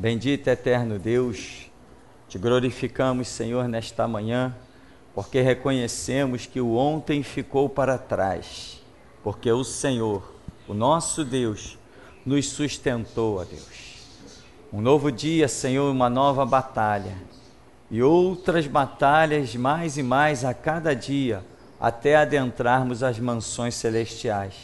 Bendito eterno Deus, te glorificamos, Senhor, nesta manhã, porque reconhecemos que o ontem ficou para trás, porque o Senhor, o nosso Deus, nos sustentou, ó Deus. Um novo dia, Senhor, uma nova batalha, e outras batalhas mais e mais a cada dia, até adentrarmos as mansões celestiais.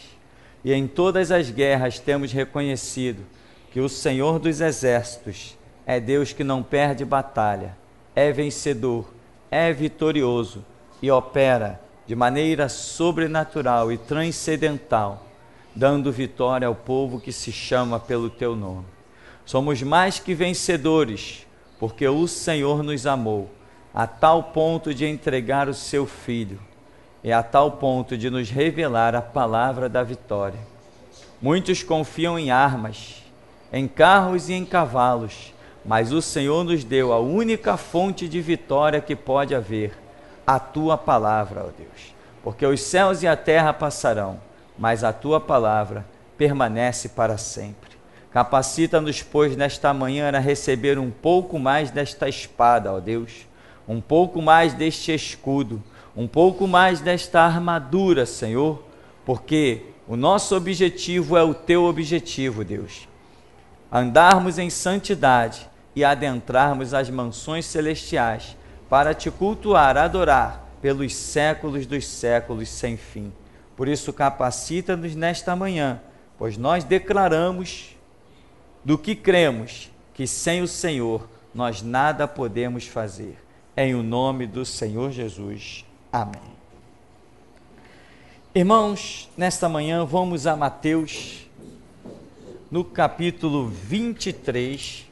E em todas as guerras temos reconhecido que o Senhor dos Exércitos é Deus que não perde batalha, é vencedor, é vitorioso e opera de maneira sobrenatural e transcendental, dando vitória ao povo que se chama pelo teu nome. Somos mais que vencedores, porque o Senhor nos amou a tal ponto de entregar o seu Filho e a tal ponto de nos revelar a palavra da vitória. Muitos confiam em armas, em carros e em cavalos, mas o Senhor nos deu a única fonte de vitória que pode haver, a tua palavra, ó Deus. Porque os céus e a terra passarão, mas a tua palavra permanece para sempre. Capacita-nos, pois, nesta manhã a receber um pouco mais desta espada, ó Deus, um pouco mais deste escudo, um pouco mais desta armadura, Senhor, porque o nosso objetivo é o teu objetivo, Deus. Andarmos em santidade e adentrarmos as mansões celestiais para te cultuar, adorar pelos séculos dos séculos sem fim. Por isso, capacita-nos nesta manhã, pois nós declaramos do que cremos, que sem o Senhor nós nada podemos fazer. Em o nome do Senhor Jesus. Amém. Irmãos, nesta manhã vamos a Mateus, no capítulo 23.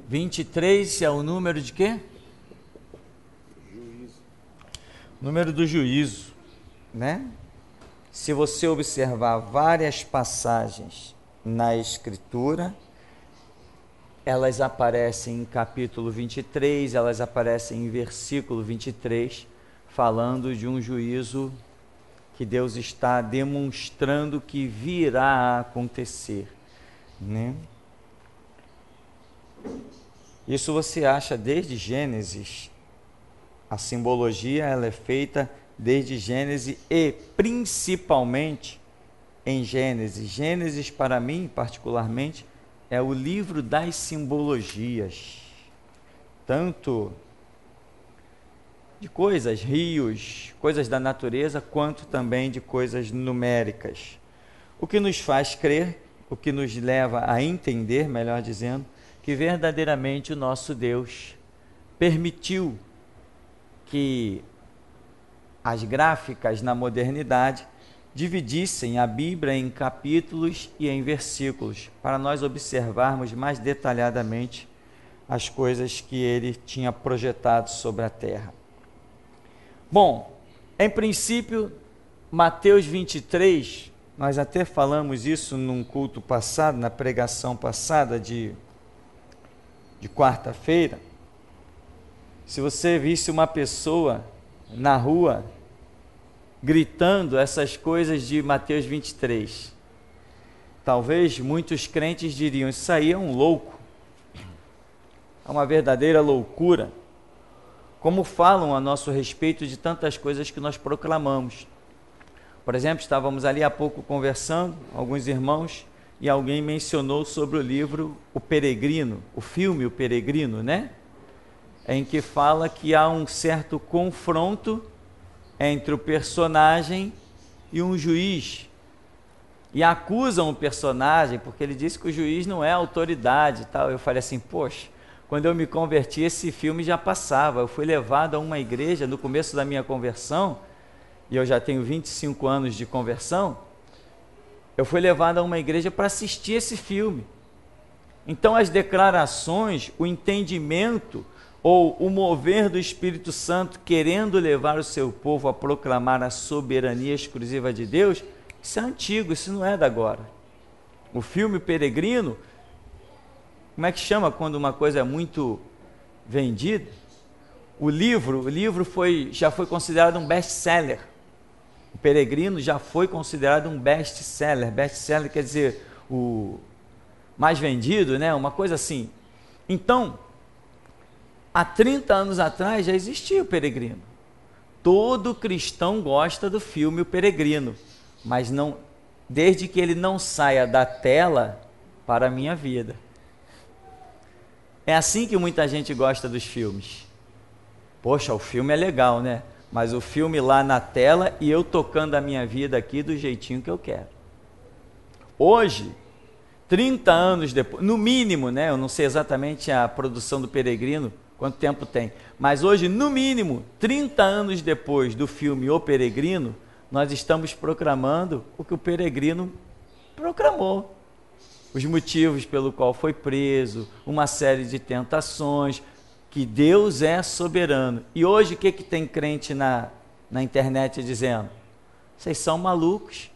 23 é o número de quê? Juízo. Número do juízo, né? Se você observar várias passagens na Escritura, elas aparecem em capítulo 23, elas aparecem em versículo 23, falando de um juízo que Deus está demonstrando que virá a acontecer, né? Isso você acha desde Gênesis. A simbologia ela é feita desde Gênesis e principalmente em Gênesis. Gênesis, para mim, particularmente, é o livro das simbologias, tanto de coisas, rios, coisas da natureza, quanto também de coisas numéricas. O que nos faz crer, o que nos leva a entender, melhor dizendo, que verdadeiramente o nosso Deus permitiu que as gráficas na modernidade dividissem a Bíblia em capítulos e em versículos, para nós observarmos mais detalhadamente as coisas que ele tinha projetado sobre a terra. Bom, em princípio, Mateus 23, nós até falamos isso num culto passado, na pregação passada de quarta-feira. Se você visse uma pessoa na rua gritando essas coisas de Mateus 23, talvez muitos crentes diriam: isso aí é um louco, é uma verdadeira loucura. Como falam a nosso respeito de tantas coisas que nós proclamamos. Por exemplo, estávamos ali há pouco conversando, alguns irmãos, e alguém mencionou sobre o livro O Peregrino, o filme O Peregrino, né? Em que fala que há um certo confronto entre o personagem e um juiz. E acusam o personagem porque ele disse que o juiz não é autoridade e tal. Eu falei assim, poxa, quando eu me converti, esse filme já passava. Eu fui levado a uma igreja no começo da minha conversão, e eu já tenho 25 anos de conversão, eu fui levado a uma igreja para assistir esse filme. Então as declarações, o entendimento ou o mover do Espírito Santo querendo levar o seu povo a proclamar a soberania exclusiva de Deus, isso é antigo, isso não é da agora. O filme Peregrino, como é que chama quando uma coisa é muito vendida? O livro já foi considerado um best-seller. O Peregrino já foi considerado um best-seller. Best-seller quer dizer mais vendido, né? Uma coisa assim. Então, há 30 anos atrás já existia o Peregrino. Todo cristão gosta do filme O Peregrino, mas não, desde que ele não saia da tela para a minha vida. É assim que muita gente gosta dos filmes. Poxa, o filme é legal, né? Mas o filme lá na tela e eu tocando a minha vida aqui do jeitinho que eu quero. Hoje, 30 anos depois, no mínimo, né? Eu não sei exatamente a produção do Peregrino, quanto tempo tem, mas hoje, no mínimo, 30 anos depois do filme O Peregrino, nós estamos proclamando o que o Peregrino proclamou. Os motivos pelo qual foi preso, uma série de tentações, que Deus é soberano. E hoje o que tem crente na internet dizendo? Vocês são malucos,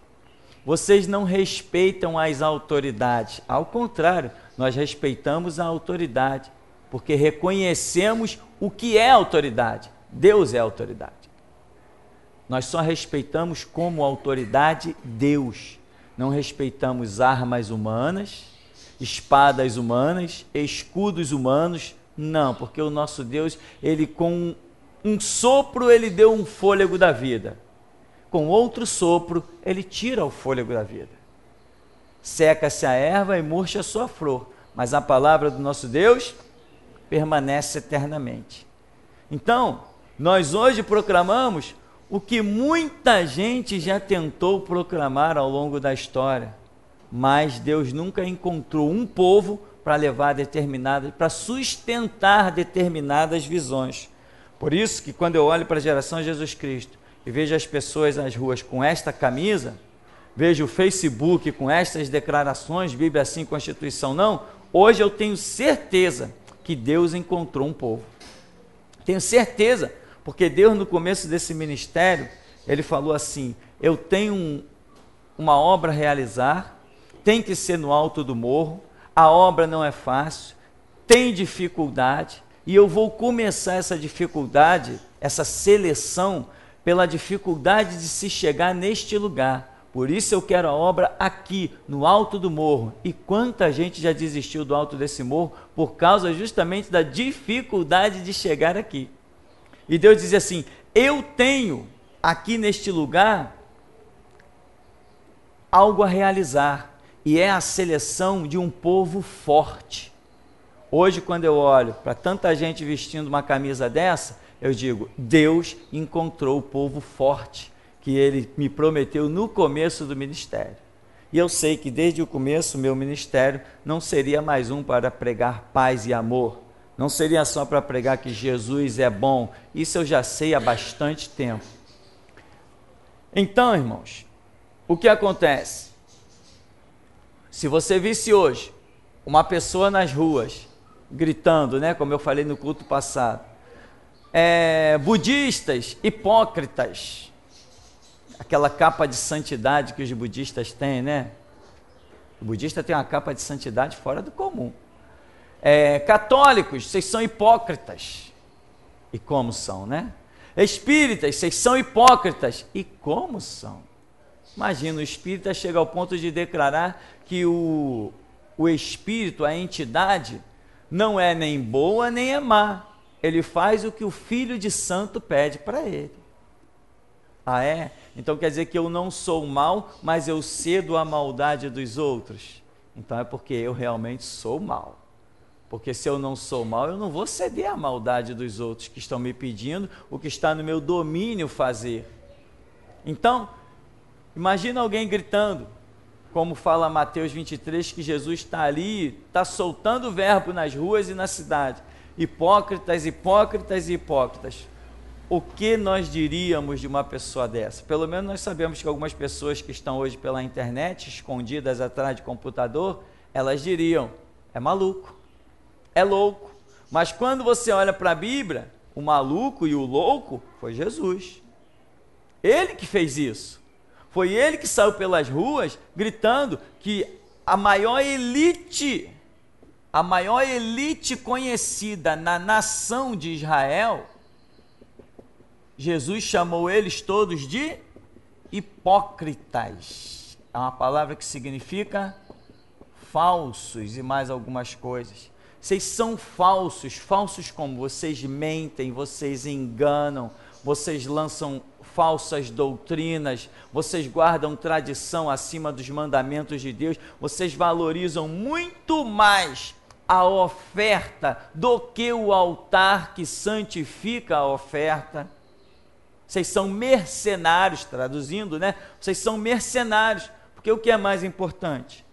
vocês não respeitam as autoridades. Ao contrário, nós respeitamos a autoridade, porque reconhecemos o que é autoridade. Deus é autoridade. Nós só respeitamos como autoridade Deus. Não respeitamos armas humanas, espadas humanas, escudos humanos. Não, porque o nosso Deus, ele com um sopro, ele deu um fôlego da vida. Com outro sopro, ele tira o fôlego da vida. Seca-se a erva e murcha a sua flor, mas a palavra do nosso Deus permanece eternamente. Então, nós hoje proclamamos o que muita gente já tentou proclamar ao longo da história, mas Deus nunca encontrou um povo para levar determinadas, para sustentar determinadas visões. Por isso que quando eu olho para a geração de Jesus Cristo e vejo as pessoas nas ruas com esta camisa, vejo o Facebook com estas declarações, Bíblia sim, Constituição não, hoje eu tenho certeza que Deus encontrou um povo. Tenho certeza, porque Deus no começo desse ministério, ele falou assim, eu tenho uma obra a realizar, tem que ser no alto do morro, a obra não é fácil, tem dificuldade, e eu vou começar essa dificuldade, essa seleção, pela dificuldade de se chegar neste lugar. Por isso eu quero a obra aqui, no alto do morro. E quanta gente já desistiu do alto desse morro por causa justamente da dificuldade de chegar aqui. E Deus diz assim, eu tenho aqui neste lugar algo a realizar. E é a seleção de um povo forte. Hoje, quando eu olho para tanta gente vestindo uma camisa dessa, eu digo, Deus encontrou o povo forte, que Ele me prometeu no começo do ministério. E eu sei que desde o começo, meu ministério não seria mais um para pregar paz e amor, não seria só para pregar que Jesus é bom, isso eu já sei há bastante tempo. Então, irmãos, o que acontece? Se você visse hoje uma pessoa nas ruas gritando, né, como eu falei no culto passado, budistas, hipócritas, aquela capa de santidade que os budistas têm, né? O budista tem uma capa de santidade fora do comum. Católicos, vocês são hipócritas. E como são, né? Espíritas, vocês são hipócritas. E como são? Imagina, o espírita chega ao ponto de declarar que o espírito, a entidade, não é nem boa nem é má. Ele faz o que o Filho de Santo pede para ele. Ah, é? Então quer dizer que eu não sou mal, mas eu cedo à maldade dos outros? Então é porque eu realmente sou mal. Porque se eu não sou mal, eu não vou ceder à maldade dos outros que estão me pedindo o que está no meu domínio fazer. Então, imagina alguém gritando, como fala Mateus 23, que Jesus está ali, está soltando o verbo nas ruas e na cidade. Hipócritas, hipócritas e hipócritas. O que nós diríamos de uma pessoa dessa? Pelo menos nós sabemos que algumas pessoas que estão hoje pela internet, escondidas atrás de computador, elas diriam, é maluco, é louco. Mas quando você olha para a Bíblia, o maluco e o louco foi Jesus. Ele que fez isso. Foi ele que saiu pelas ruas gritando que a maior elite conhecida na nação de Israel, Jesus chamou eles todos de hipócritas. É uma palavra que significa falsos e mais algumas coisas. Vocês são falsos, falsos como? Vocês mentem, vocês enganam, vocês lançam falsas doutrinas, vocês guardam tradição acima dos mandamentos de Deus, vocês valorizam muito mais a oferta do que o altar que santifica a oferta. Vocês são mercenários, traduzindo, né? Vocês são mercenários, porque o que é mais importante?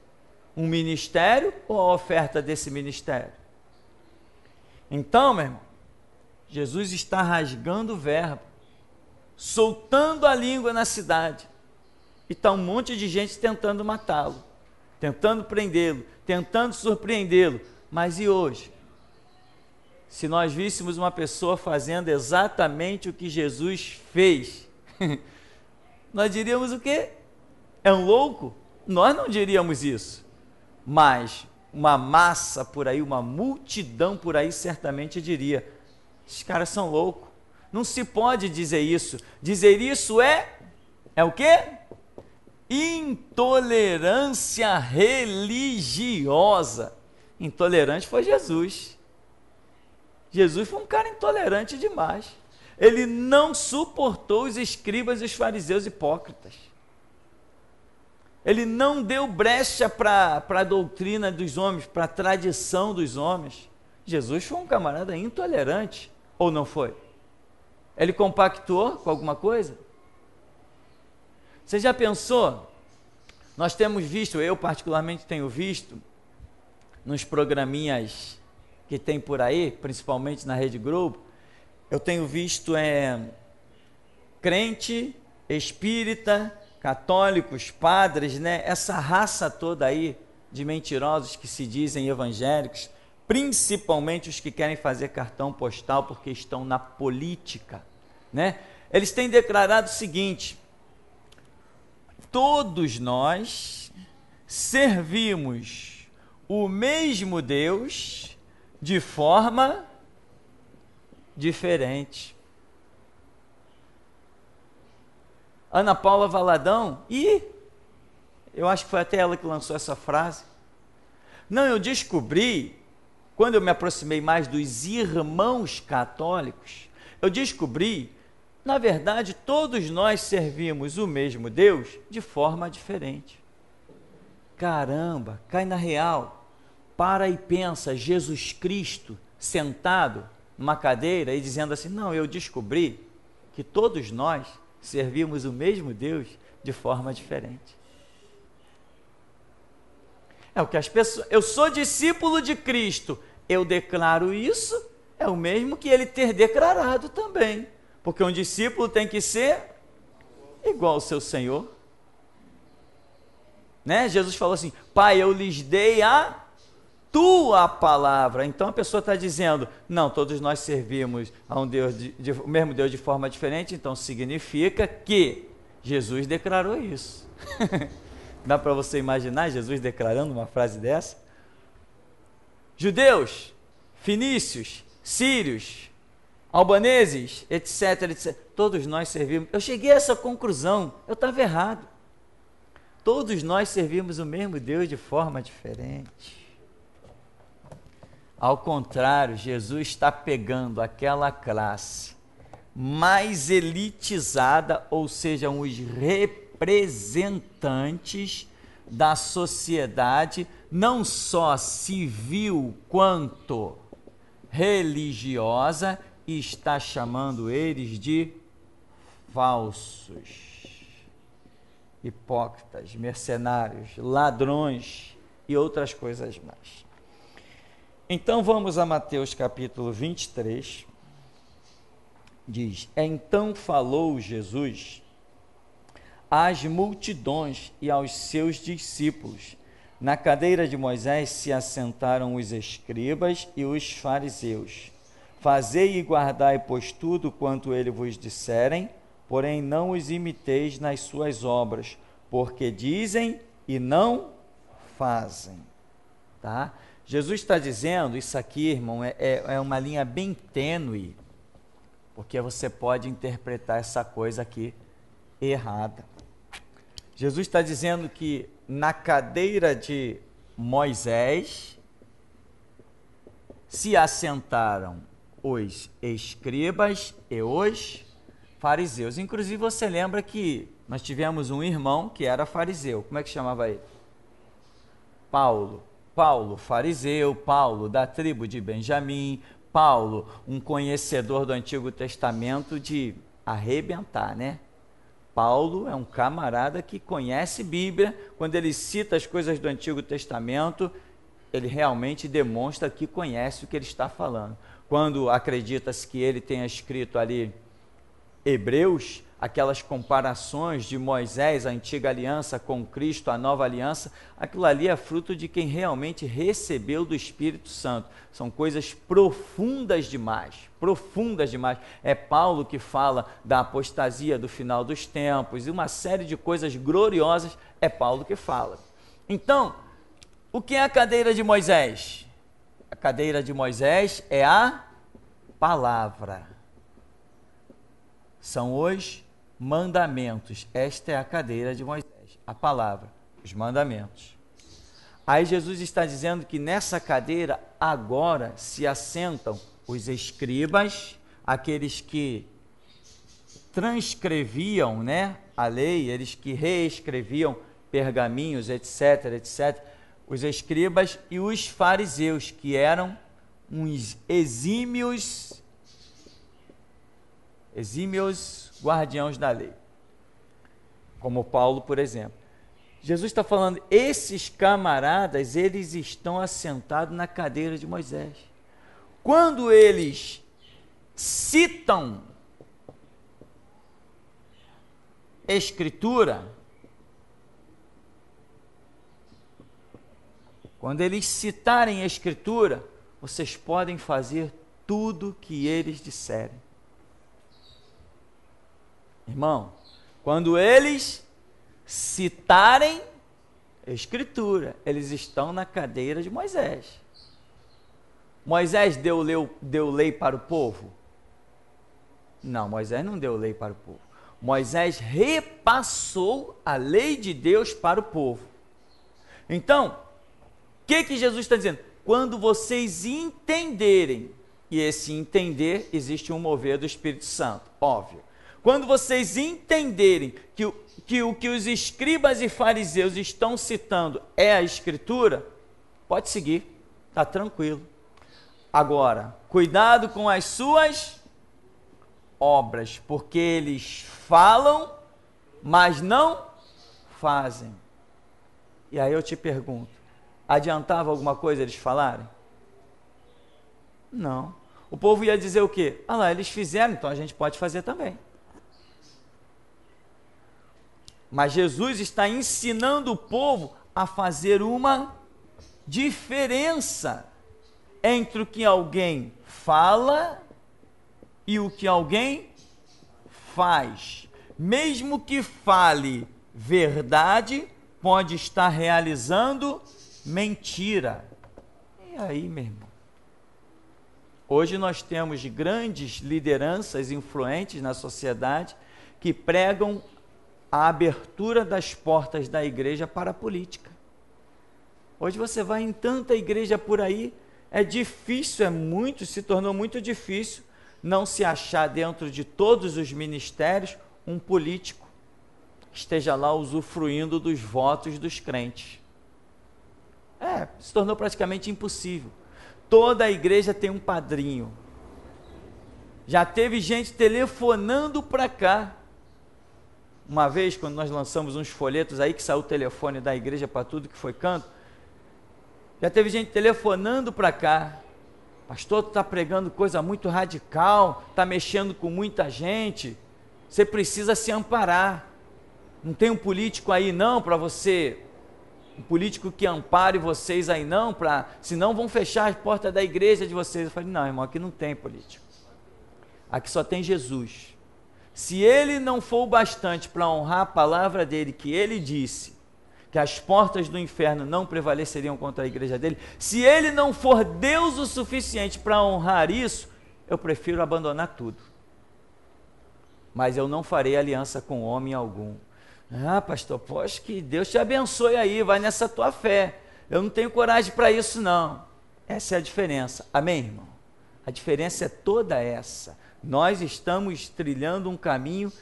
Um ministério ou a oferta desse ministério? Então, meu irmão, Jesus está rasgando o verbo, soltando a língua na cidade, e está um monte de gente tentando matá-lo, tentando prendê-lo, tentando surpreendê-lo. Mas e hoje? Se nós víssemos uma pessoa fazendo exatamente o que Jesus fez, nós diríamos o quê? É um louco? Nós não diríamos isso, mas uma massa por aí, uma multidão por aí certamente diria: esses caras são loucos, não se pode dizer isso. Dizer isso é o quê? Intolerância religiosa. Intolerante foi Jesus. Jesus foi um cara intolerante demais. Ele não suportou os escribas e os fariseus hipócritas. Ele não deu brecha para a doutrina dos homens, para a tradição dos homens. Jesus foi um camarada intolerante, ou não foi? Ele compactuou com alguma coisa? Você já pensou? Nós temos visto, eu particularmente tenho visto, nos programinhas que tem por aí, principalmente na Rede Globo, eu tenho visto crente, espírita, católicos, padres, né? Essa raça toda aí de mentirosos que se dizem evangélicos, principalmente os que querem fazer cartão postal porque estão na política, né? Eles têm declarado o seguinte: todos nós servimos o mesmo Deus de forma diferente. Ana Paula Valadão, eu acho que foi até ela que lançou essa frase. Não, eu descobri, quando eu me aproximei mais dos irmãos católicos, eu descobri, na verdade, todos nós servimos o mesmo Deus de forma diferente. Caramba, cai na real, para e pensa, Jesus Cristo sentado numa cadeira e dizendo assim: não, eu descobri que todos nós servimos o mesmo Deus de forma diferente. É o que as pessoas... Eu sou discípulo de Cristo, eu declaro isso, é o mesmo que ele ter declarado também, porque um discípulo tem que ser igual ao seu Senhor, né? Jesus falou assim: Pai, eu lhes dei a tua palavra. Então a pessoa está dizendo: não, todos nós servimos a um Deus, o mesmo Deus de forma diferente, então significa que Jesus declarou isso. Dá para você imaginar Jesus declarando uma frase dessa? Judeus, fenícios, sírios, albaneses, etc, etc, todos nós servimos. Eu cheguei a essa conclusão, eu estava errado. Todos nós servimos o mesmo Deus de forma diferente. Ao contrário, Jesus está pegando aquela classe mais elitizada, ou seja, os representantes da sociedade, não só civil quanto religiosa, e está chamando eles de falsos, hipócritas, mercenários, ladrões e outras coisas mais. Então vamos a Mateus capítulo 23, diz: então falou Jesus às multidões e aos seus discípulos. Na cadeira de Moisés se assentaram os escribas e os fariseus. Fazei e guardai, pois, tudo quanto ele vos disserem, porém não os imiteis nas suas obras, porque dizem e não fazem. Tá? Jesus está dizendo, isso aqui, irmão, é uma linha bem tênue, porque você pode interpretar essa coisa aqui errada. Jesus está dizendo que na cadeira de Moisés, se assentaram os escribas e os fariseus. Inclusive, você lembra que nós tivemos um irmão que era fariseu. Como é que chamava ele? Paulo. Paulo, fariseu, Paulo da tribo de Benjamim, Paulo, um conhecedor do Antigo Testamento de arrebentar, né? Paulo é um camarada que conhece Bíblia. Quando ele cita as coisas do Antigo Testamento, ele realmente demonstra que conhece o que ele está falando. Quando acredita-se que ele tenha escrito ali Hebreus, aquelas comparações de Moisés, a antiga aliança, com Cristo, a nova aliança, aquilo ali é fruto de quem realmente recebeu do Espírito Santo. São coisas profundas demais, profundas demais. É Paulo que fala da apostasia do final dos tempos, e uma série de coisas gloriosas, é Paulo que fala. Então, o que é a cadeira de Moisés? A cadeira de Moisés é a palavra. São os mandamentos. Esta é a cadeira de Moisés, a palavra, os mandamentos. Aí Jesus está dizendo que nessa cadeira agora se assentam os escribas, aqueles que transcreviam, né, a lei, eles que reescreviam pergaminhos, etc, etc. Os escribas e os fariseus, que eram uns exímios guardiões da lei, como Paulo, por exemplo. Jesus está falando, esses camaradas, eles estão assentados na cadeira de Moisés. Quando eles citam Escritura, quando eles citarem Escritura, vocês podem fazer tudo que eles disserem. Irmão, quando eles citarem Escritura, eles estão na cadeira de Moisés. Moisés deu lei para o povo? Não, Moisés não deu lei para o povo. Moisés repassou a lei de Deus para o povo. Então, o que Jesus está dizendo? Quando vocês entenderem, e esse entender, existe um mover do Espírito Santo, óbvio. Quando vocês entenderem que o que os escribas e fariseus estão citando é a Escritura, pode seguir, está tranquilo. Agora, cuidado com as suas obras, porque eles falam, mas não fazem. E aí eu te pergunto, adiantava alguma coisa eles falarem? Não. O povo ia dizer o quê? Ah lá, eles fizeram, então a gente pode fazer também. Mas Jesus está ensinando o povo a fazer uma diferença entre o que alguém fala e o que alguém faz. Mesmo que fale verdade, pode estar realizando mentira. E aí, meu irmão? Hoje nós temos grandes lideranças influentes na sociedade que pregam a abertura das portas da igreja para a política. Hoje você vai em tanta igreja por aí, é difícil, se tornou muito difícil não se achar dentro de todos os ministérios um político que esteja lá usufruindo dos votos dos crentes. Se tornou praticamente impossível. Toda a igreja tem um padrinho. Já teve gente telefonando para cá. Uma vez, quando nós lançamos uns folhetos aí, que saiu o telefone da igreja para tudo que foi canto, já teve gente telefonando para cá. Pastor, tu está pregando coisa muito radical, está mexendo com muita gente, você precisa se amparar. Não tem um político aí não para você, um político que ampare vocês aí não, senão vão fechar as portas da igreja de vocês. Eu falei, não, irmão, aqui não tem político. Aqui só tem Jesus. Se ele não for o bastante para honrar a palavra dele, que ele disse, que as portas do inferno não prevaleceriam contra a igreja dele, se ele não for Deus o suficiente para honrar isso, eu prefiro abandonar tudo. Mas eu não farei aliança com homem algum. Pastor, poxa, que Deus te abençoe aí, vai nessa tua fé. eu não tenho coragem para isso não. Essa é a diferença, amém, irmão? A diferença é toda essa. Nós estamos trilhando um caminho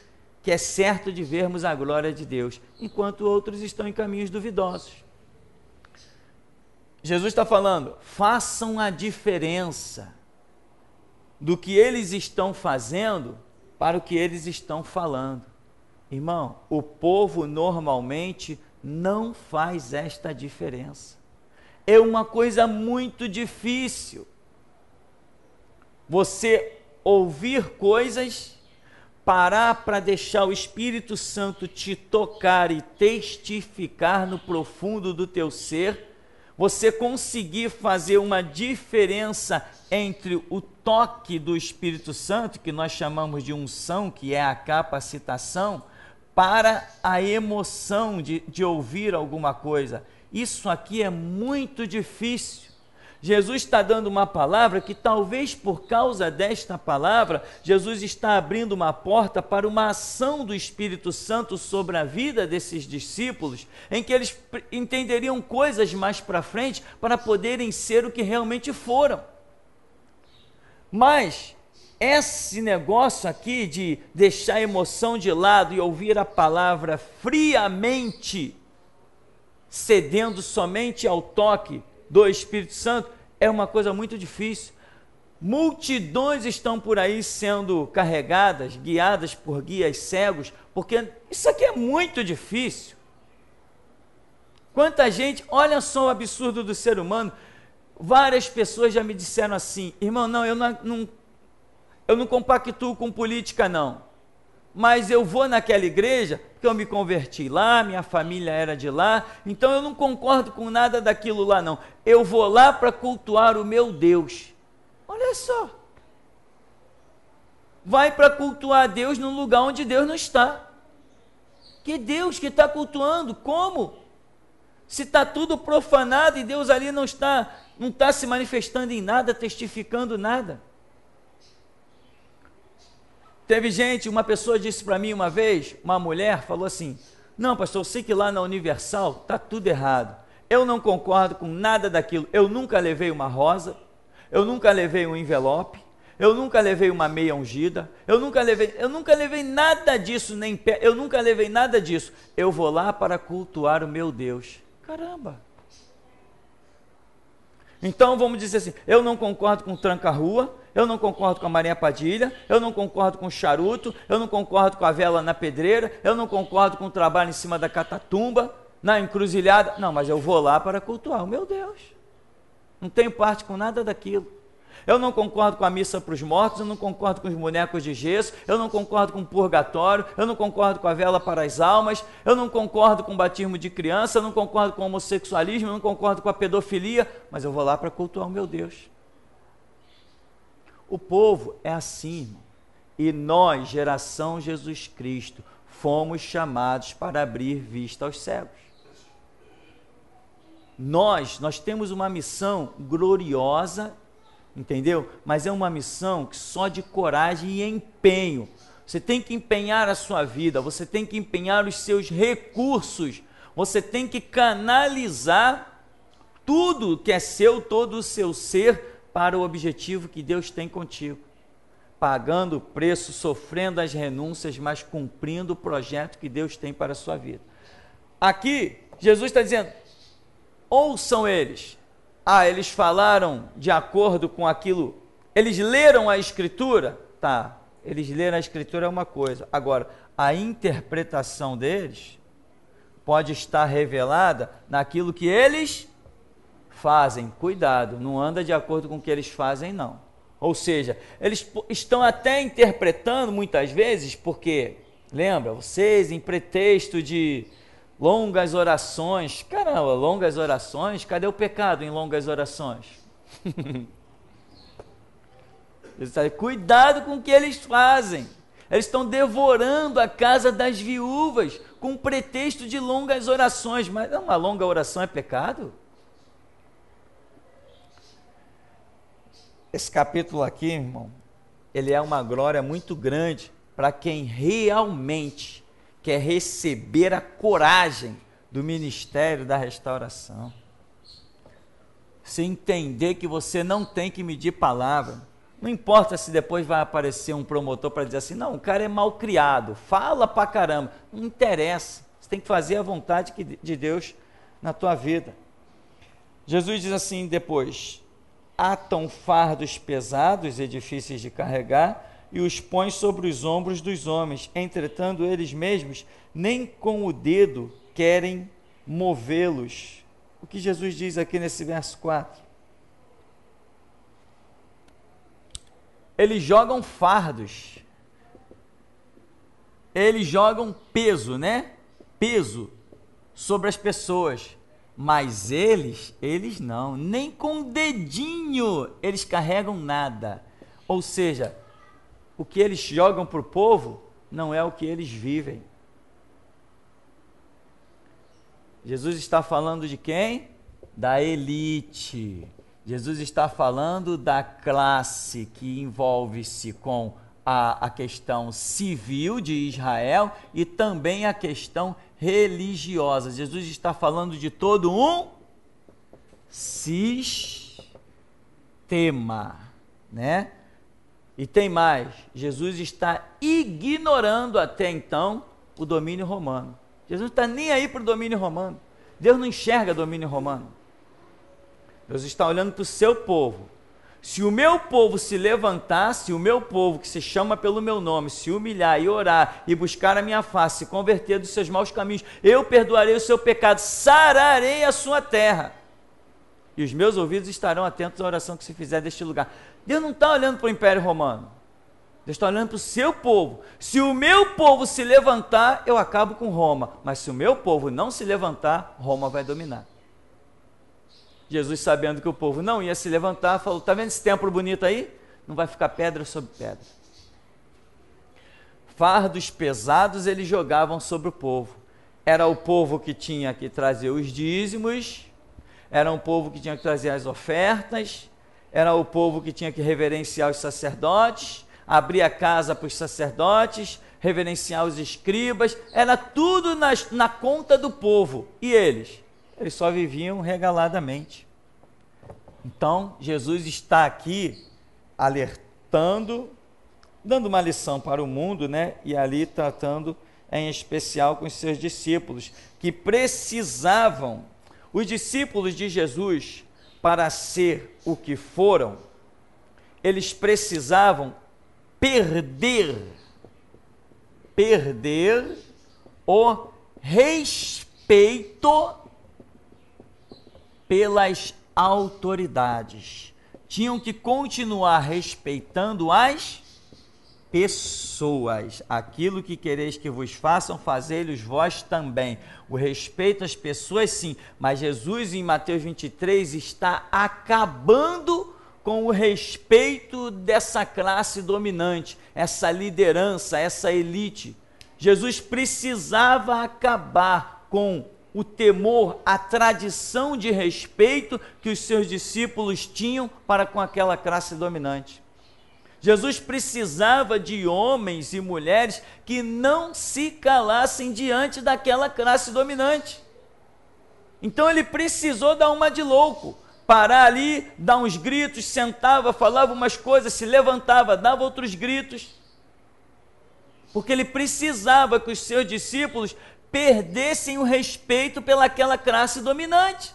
que é certo de vermos a glória de Deus, enquanto outros estão em caminhos duvidosos. Jesus está falando, façam a diferença do que eles estão fazendo para o que eles estão falando. Irmão, o povo normalmente não faz esta diferença. É uma coisa muito difícil você ouvir coisas, parar para deixar o Espírito Santo te tocar e testificar no profundo do teu ser, você conseguir fazer uma diferença entre o toque do Espírito Santo, que nós chamamos de unção, que é a capacitação, para a emoção de ouvir alguma coisa. Isso aqui é muito difícil. Jesus está dando uma palavra que talvez por causa desta palavra, Jesus está abrindo uma porta para uma ação do Espírito Santo sobre a vida desses discípulos, em que eles entenderiam coisas mais para frente para poderem ser o que realmente foram. Mas esse negócio aqui de deixar a emoção de lado e ouvir a palavra friamente, cedendo somente ao toque do Espírito Santo, é uma coisa muito difícil. Multidões estão por aí sendo carregadas, guiadas por guias cegos, porque isso aqui é muito difícil. Quanta gente, olha só o absurdo do ser humano, várias pessoas já me disseram assim, irmão, não, eu não compactuo com política não, mas eu vou naquela igreja, porque eu me converti lá, minha família era de lá, então eu não concordo com nada daquilo lá não, eu vou lá para cultuar o meu Deus. Olha só, vai para cultuar Deus num lugar onde Deus não está. Que Deus que está cultuando? Como? Se está tudo profanado e Deus ali não está se manifestando em nada, testificando nada. Teve gente, uma pessoa disse para mim uma vez, uma mulher falou assim, não pastor, eu sei que lá na Universal está tudo errado, eu não concordo com nada daquilo, eu nunca levei uma rosa, eu nunca levei um envelope, eu nunca levei uma meia ungida, eu nunca levei nada disso, eu nunca levei nada disso, eu vou lá para cultuar o meu Deus. Caramba! Então vamos dizer assim, eu não concordo com tranca-rua, eu não concordo com a Maria Padilha, eu não concordo com o charuto, eu não concordo com a vela na pedreira, eu não concordo com o trabalho em cima da catatumba, na encruzilhada, não, mas eu vou lá para cultuar o meu Deus. Não tenho parte com nada daquilo. Eu não concordo com a missa para os mortos, eu não concordo com os bonecos de gesso, eu não concordo com o purgatório, eu não concordo com a vela para as almas, eu não concordo com o batismo de criança, eu não concordo com o homossexualismo, eu não concordo com a pedofilia, mas eu vou lá para cultuar o meu Deus. O povo é assim, irmão. E nós, geração Jesus Cristo, fomos chamados para abrir vista aos cegos. Nós temos uma missão gloriosa, entendeu? Mas é uma missão que só de coragem e empenho. Você tem que empenhar a sua vida, você tem que empenhar os seus recursos, você tem que canalizar tudo que é seu, todo o seu ser, para o objetivo que Deus tem contigo. Pagando o preço, sofrendo as renúncias, mas cumprindo o projeto que Deus tem para a sua vida. Aqui, Jesus está dizendo, ouçam eles. Eles falaram de acordo com aquilo, eles leram a Escritura? Tá, eles leram a Escritura é uma coisa. Agora, a interpretação deles pode estar revelada naquilo que eles fazem. Cuidado, não anda de acordo com o que eles fazem, não. Ou seja, eles estão até interpretando muitas vezes, porque, lembra, vocês em pretexto de longas orações, caramba, longas orações, cadê o pecado em longas orações? Cuidado com o que eles fazem. Eles estão devorando a casa das viúvas com pretexto de longas orações. Mas uma longa oração é pecado? Esse capítulo aqui, irmão, ele é uma glória muito grande para quem realmente quer receber a coragem do ministério da restauração. Você entender que você não tem que medir palavra. Não importa se depois vai aparecer um promotor para dizer assim, não, o cara é mal criado, fala pra caramba. Não interessa, você tem que fazer a vontade de Deus na tua vida. Jesus diz assim depois, atam fardos pesados e difíceis de carregar e os põe sobre os ombros dos homens, entretanto eles mesmos nem com o dedo querem movê-los. O que Jesus diz aqui nesse verso 4? Eles jogam fardos, eles jogam peso, né? Peso sobre as pessoas, mas eles não, nem com o dedinho eles carregam nada. Ou seja, o que eles jogam para o povo não é o que eles vivem. Jesus está falando de quem? Da elite. Jesus está falando da classe que envolve-se com a questão civil de Israel e também a questão religiosa. Jesus está falando de todo um sistema, né? E tem mais, Jesus está ignorando até então o domínio romano. Jesus não está nem aí para o domínio romano. Deus não enxerga domínio romano. Deus está olhando para o seu povo. Se o meu povo se levantar, se o meu povo que se chama pelo meu nome, se humilhar e orar e buscar a minha face, se converter dos seus maus caminhos, eu perdoarei o seu pecado, sararei a sua terra. E os meus ouvidos estarão atentos à oração que se fizer deste lugar. Deus não está olhando para o Império Romano. Deus está olhando para o seu povo. Se o meu povo se levantar, eu acabo com Roma. Mas se o meu povo não se levantar, Roma vai dominar. Jesus, sabendo que o povo não ia se levantar, falou, está vendo esse templo bonito aí? Não vai ficar pedra sobre pedra. Fardos pesados eles jogavam sobre o povo. Era o povo que tinha que trazer os dízimos, era um povo que tinha que trazer as ofertas, era o povo que tinha que reverenciar os sacerdotes, abrir a casa para os sacerdotes, reverenciar os escribas, era tudo na conta do povo. E eles só viviam regaladamente. Então, Jesus está aqui alertando, dando uma lição para o mundo, né? E ali tratando em especial com os seus discípulos, que precisavam, os discípulos de Jesus, para ser o que foram, eles precisavam perder o respeito pelas autoridades. Tinham que continuar respeitando as pessoas. Aquilo que quereis que vos façam, fazei-los vós também. O respeito às pessoas, sim, mas Jesus em Mateus 23 está acabando com o respeito dessa classe dominante, essa liderança, essa elite. Jesus precisava acabar com o temor, a tradição de respeito que os seus discípulos tinham para com aquela classe dominante. Jesus precisava de homens e mulheres que não se calassem diante daquela classe dominante. Então ele precisou dar uma de louco, parar ali, dar uns gritos, sentava, falava umas coisas, se levantava, dava outros gritos, porque ele precisava que os seus discípulos perdessem o respeito pelaquela classe dominante,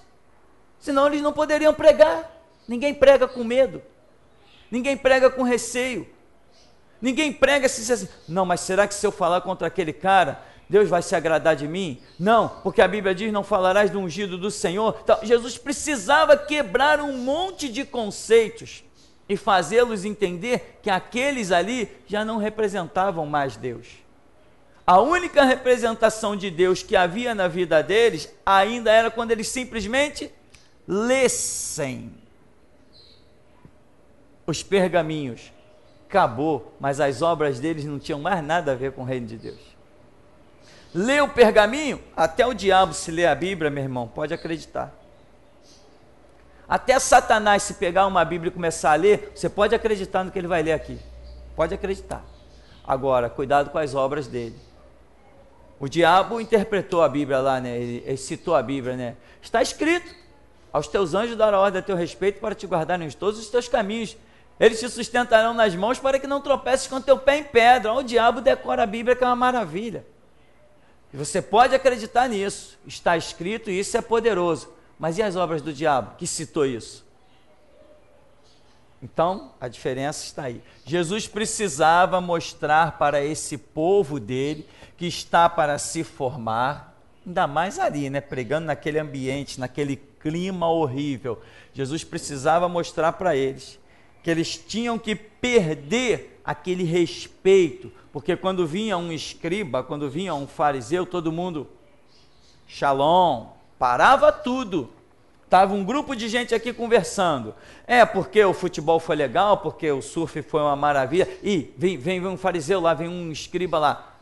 senão eles não poderiam pregar. Ninguém prega com medo, ninguém prega com receio, ninguém prega se assim, não, mas será que se eu falar contra aquele cara, Deus vai se agradar de mim? Não, porque a Bíblia diz, não falarás do ungido do Senhor. Então, Jesus precisava quebrar um monte de conceitos e fazê-los entender que aqueles ali já não representavam mais Deus. A única representação de Deus que havia na vida deles ainda era quando eles simplesmente lessem os pergaminhos. Acabou, mas as obras deles não tinham mais nada a ver com o reino de Deus. Lê o pergaminho, até o diabo se lê a Bíblia, meu irmão, pode acreditar. Até Satanás, se pegar uma Bíblia e começar a ler, você pode acreditar no que ele vai ler aqui. Pode acreditar. Agora, cuidado com as obras dele. O diabo interpretou a Bíblia lá, né? Ele citou a Bíblia, né? Está escrito, aos teus anjos dará ordem a teu respeito para te guardarem em todos os teus caminhos. Eles te sustentarão nas mãos para que não tropeces com teu pé em pedra. O diabo decora a Bíblia, que é uma maravilha. E você pode acreditar nisso. Está escrito e isso é poderoso. Mas e as obras do diabo, que citou isso? Então, a diferença está aí. Jesus precisava mostrar para esse povo dele, que está para se formar, ainda mais ali, né, pregando naquele ambiente, naquele clima horrível. Jesus precisava mostrar para eles que eles tinham que perder aquele respeito, porque quando vinha um escriba, quando vinha um fariseu, todo mundo, shalom, parava tudo. Estava um grupo de gente aqui conversando. Porque o futebol foi legal, porque o surf foi uma maravilha. E vem um fariseu lá, vem um escriba lá.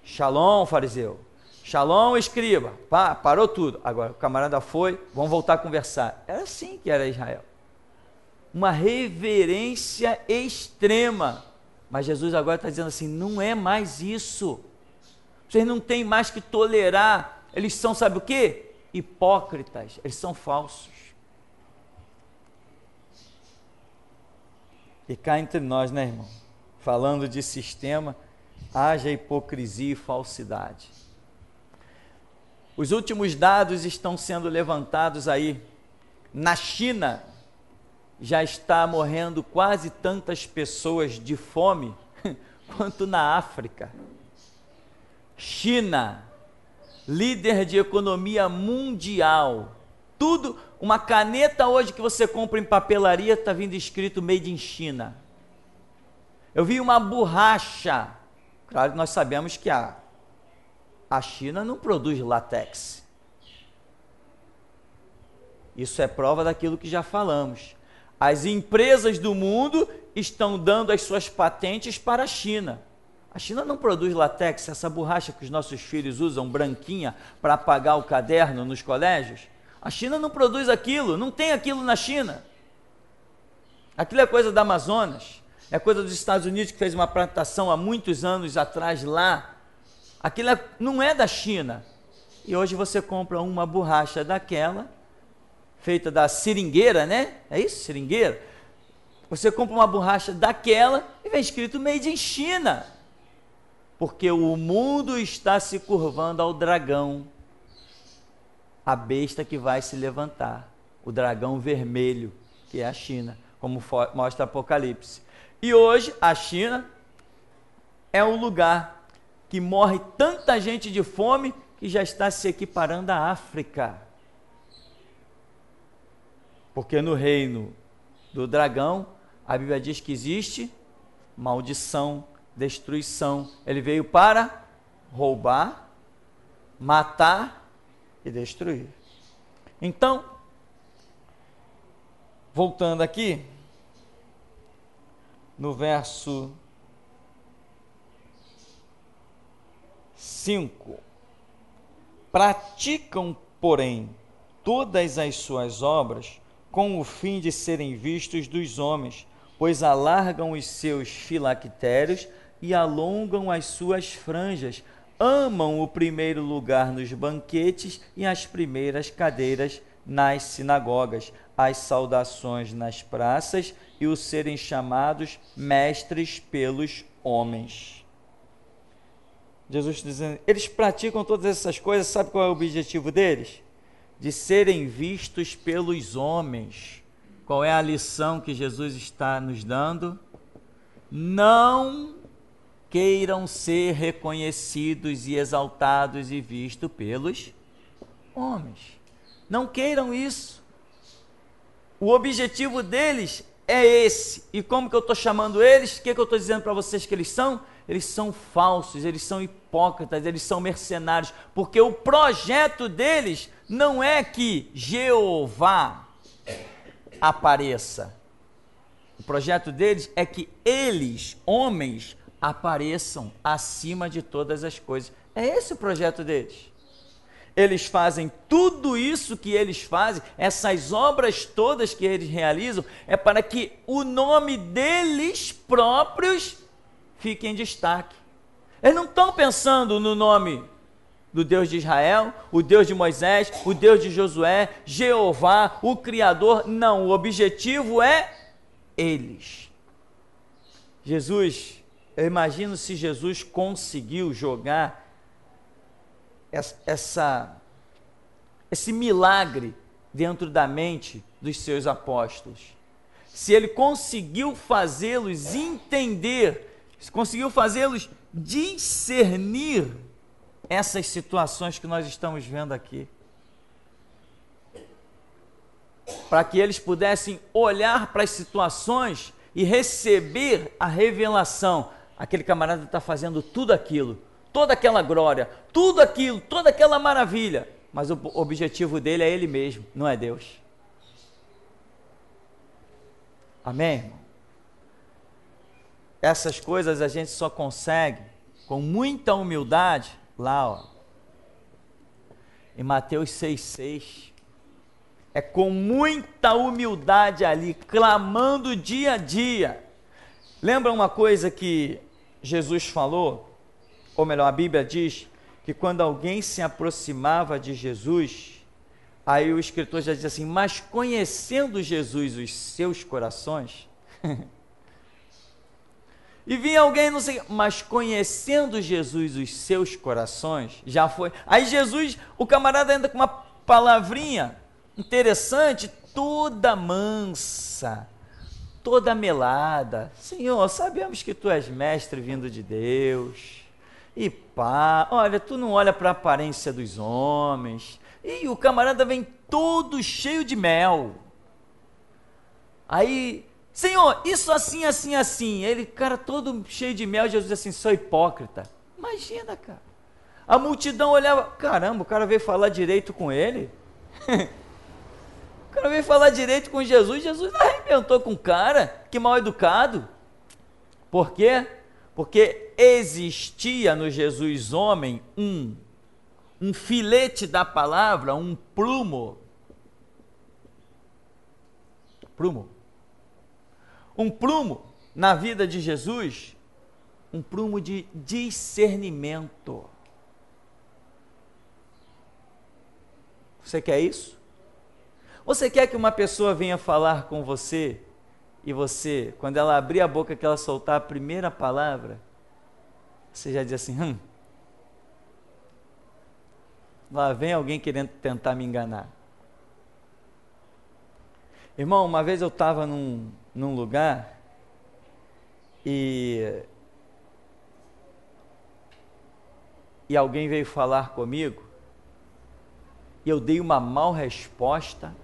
Shalom, fariseu. Shalom, escriba. Parou tudo. Agora o camarada foi, vamos voltar a conversar. Era assim que era Israel. Uma reverência extrema. Mas Jesus agora está dizendo assim, não é mais isso. Vocês não têm mais que tolerar. Eles são, sabe o quê? Hipócritas, eles são falsos. E cá entre nós, né, irmão? Falando de sistema, haja hipocrisia e falsidade. Os últimos dados estão sendo levantados aí. Na China, já está morrendo quase tantas pessoas de fome quanto na África. China, líder de economia mundial. Tudo, uma caneta hoje que você compra em papelaria está vindo escrito Made in China. Eu vi uma borracha. Claro que nós sabemos que a China não produz látex. Isso é prova daquilo que já falamos. As empresas do mundo estão dando as suas patentes para a China. A China não produz látex, essa borracha que os nossos filhos usam, branquinha, para apagar o caderno nos colégios. A China não produz aquilo, não tem aquilo na China. Aquilo é coisa da Amazonas, é coisa dos Estados Unidos, que fez uma plantação há muitos anos atrás lá. Aquilo não é da China. E hoje você compra uma borracha daquela, feita da seringueira, né? É isso? Seringueira? Você compra uma borracha daquela e vem escrito Made in China. Porque o mundo está se curvando ao dragão, a besta que vai se levantar, o dragão vermelho, que é a China, como mostra Apocalipse. E hoje a China é o lugar que morre tanta gente de fome que já está se equiparando à África. Porque no reino do dragão, a Bíblia diz que existe maldição, destruição. Ele veio para roubar, matar e destruir. Então, voltando aqui, no verso 5, praticam, porém, todas as suas obras com o fim de serem vistos dos homens, pois alargam os seus filactérios e alongam as suas franjas, amam o primeiro lugar nos banquetes e as primeiras cadeiras nas sinagogas, as saudações nas praças e o serem chamados mestres pelos homens. Jesus dizendo, eles praticam todas essas coisas, sabe qual é o objetivo deles? De serem vistos pelos homens. Qual é a lição que Jesus está nos dando? Não queiram ser reconhecidos e exaltados e vistos pelos homens. Não queiram isso. O objetivo deles é esse. E como que eu estou chamando eles? O que eu estou dizendo para vocês que eles são? Eles são falsos, eles são hipócritas, eles são mercenários, porque o projeto deles não é que Jeová apareça. O projeto deles é que eles, homens, apareçam acima de todas as coisas. É esse o projeto deles. Eles fazem tudo isso que eles fazem, essas obras todas que eles realizam, é para que o nome deles próprios fique em destaque. Eles não estão pensando no nome do Deus de Israel, o Deus de Moisés, o Deus de Josué, Jeová, o Criador. Não, o objetivo é eles. Jesus, eu imagino se Jesus conseguiu jogar esse milagre dentro da mente dos seus apóstolos. Se ele conseguiu fazê-los entender, se conseguiu fazê-los discernir essas situações que nós estamos vendo aqui, para que eles pudessem olhar para as situações e receber a revelação. Aquele camarada está fazendo tudo aquilo, toda aquela glória, tudo aquilo, toda aquela maravilha, mas o objetivo dele é ele mesmo, não é Deus. Amém, irmão? Essas coisas a gente só consegue com muita humildade lá, ó, em Mateus 6,6. É com muita humildade ali, clamando dia a dia. Lembra uma coisa que Jesus falou? Ou melhor, a Bíblia diz que quando alguém se aproximava de Jesus, aí o escritor já diz assim, mas conhecendo Jesus os seus corações, e vinha alguém, não sei, mas conhecendo Jesus os seus corações, já foi. Aí Jesus, o camarada anda com uma palavrinha interessante, toda mansa, toda melada. Senhor, sabemos que tu és mestre vindo de Deus, e pá, olha, tu não olha para a aparência dos homens. E o camarada vem todo cheio de mel. Aí, Senhor, isso assim, assim, assim. Ele, cara, todo cheio de mel, Jesus diz assim, sou hipócrita. Imagina, cara. A multidão olhava, caramba, o cara veio falar direito com ele. O cara veio falar direito com Jesus, Jesus arrebentou com o cara, que mal educado. Por quê? Porque existia no Jesus homem um filete da palavra, um prumo. Um prumo na vida de Jesus, um prumo de discernimento. Você quer isso? Você quer que uma pessoa venha falar com você e você, quando ela abrir a boca, que ela soltar a primeira palavra, você já diz assim, lá vem alguém querendo tentar me enganar. Irmão, uma vez eu estava num lugar e alguém veio falar comigo e eu dei uma mal resposta.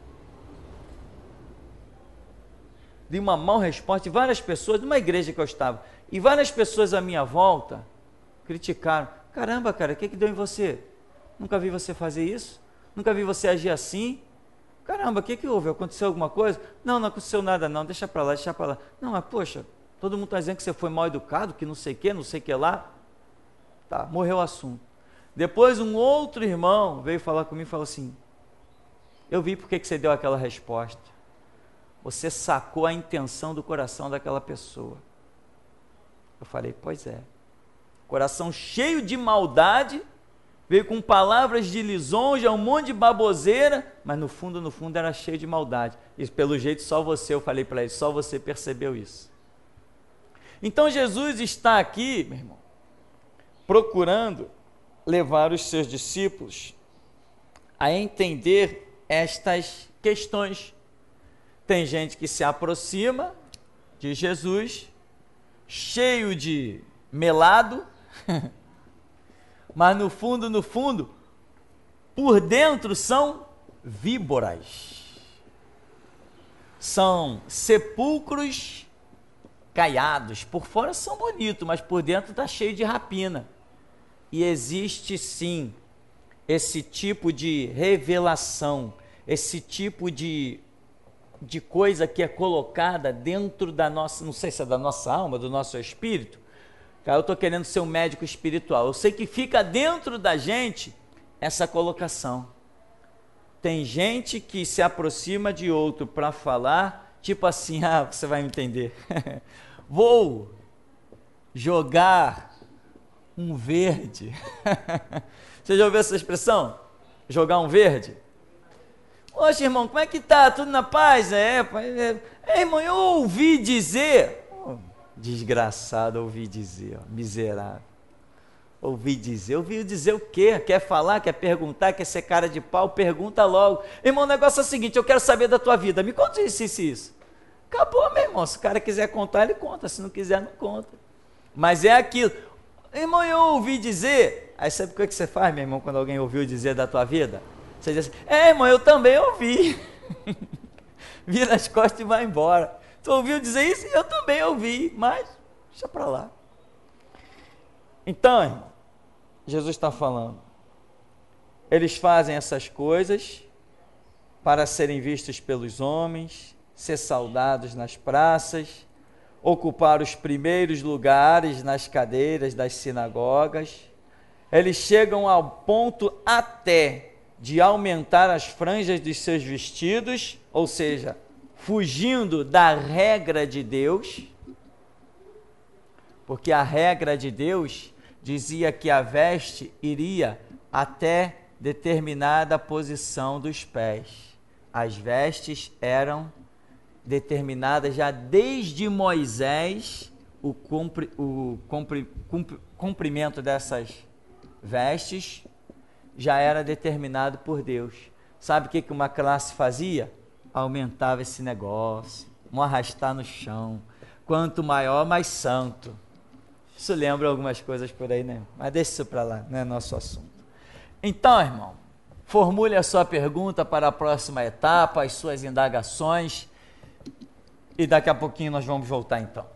Dei uma mal resposta e várias pessoas, numa igreja que eu estava, e várias pessoas à minha volta criticaram. Caramba, cara, o que deu em você? Nunca vi você fazer isso? Nunca vi você agir assim? Caramba, o que houve? Aconteceu alguma coisa? Não aconteceu nada não, deixa para lá. Não, mas poxa, todo mundo está dizendo que você foi mal educado, que não sei o que lá. Tá, morreu o assunto. Depois um outro irmão veio falar comigo e falou assim, eu vi porque que você deu aquela resposta. Você sacou a intenção do coração daquela pessoa. Eu falei, pois é. Coração cheio de maldade, veio com palavras de lisonja, um monte de baboseira, mas no fundo era cheio de maldade. E pelo jeito só você, eu falei para ele, só você percebeu isso. Então Jesus está aqui, meu irmão, procurando levar os seus discípulos a entender estas questões. Tem gente que se aproxima de Jesus, cheio de melado, mas no fundo, por dentro são víboras, são sepulcros caiados, por fora são bonitos, mas por dentro está cheio de rapina. E existe sim esse tipo de revelação, esse tipo de coisa que é colocada dentro da nossa, não sei se é da nossa alma, do nosso espírito. Cara, eu estou querendo ser um médico espiritual. Eu sei que fica dentro da gente essa colocação. Tem gente que se aproxima de outro para falar, tipo assim, você vai me entender. Vou jogar um verde. Você já ouviu essa expressão? Jogar um verde? Oxe, irmão, como é que tá? Tudo na paz? Irmão, eu ouvi dizer... Oh, desgraçado, ouvi dizer, ó, miserável. Ouvi dizer o quê? Quer falar, quer perguntar, quer ser cara de pau? Pergunta logo. Irmão, o negócio é o seguinte, eu quero saber da tua vida. Me conta isso. Acabou, meu irmão. Se o cara quiser contar, ele conta. Se não quiser, não conta. Mas é aquilo. Irmão, eu ouvi dizer... Aí sabe o que você faz, meu irmão, quando alguém ouviu dizer da tua vida? Você diz assim, irmão, eu também ouvi. Vira as costas e vai embora. Tu ouviu dizer isso? Eu também ouvi, mas deixa pra lá. Então, irmão, Jesus está falando, eles fazem essas coisas para serem vistos pelos homens, ser saudados nas praças, ocupar os primeiros lugares nas cadeiras das sinagogas. Eles chegam ao ponto até de aumentar as franjas dos seus vestidos, ou seja, fugindo da regra de Deus, porque a regra de Deus dizia que a veste iria até determinada posição dos pés. As vestes eram determinadas já desde Moisés, o comprimento dessas vestes já era determinado por Deus. Sabe o que uma classe fazia? Aumentava esse negócio, um arrastar no chão. Quanto maior, mais santo. Isso lembra algumas coisas por aí, né? Mas deixa isso para lá, não é nosso assunto. Então, irmão, formule a sua pergunta para a próxima etapa, as suas indagações, e daqui a pouquinho nós vamos voltar então.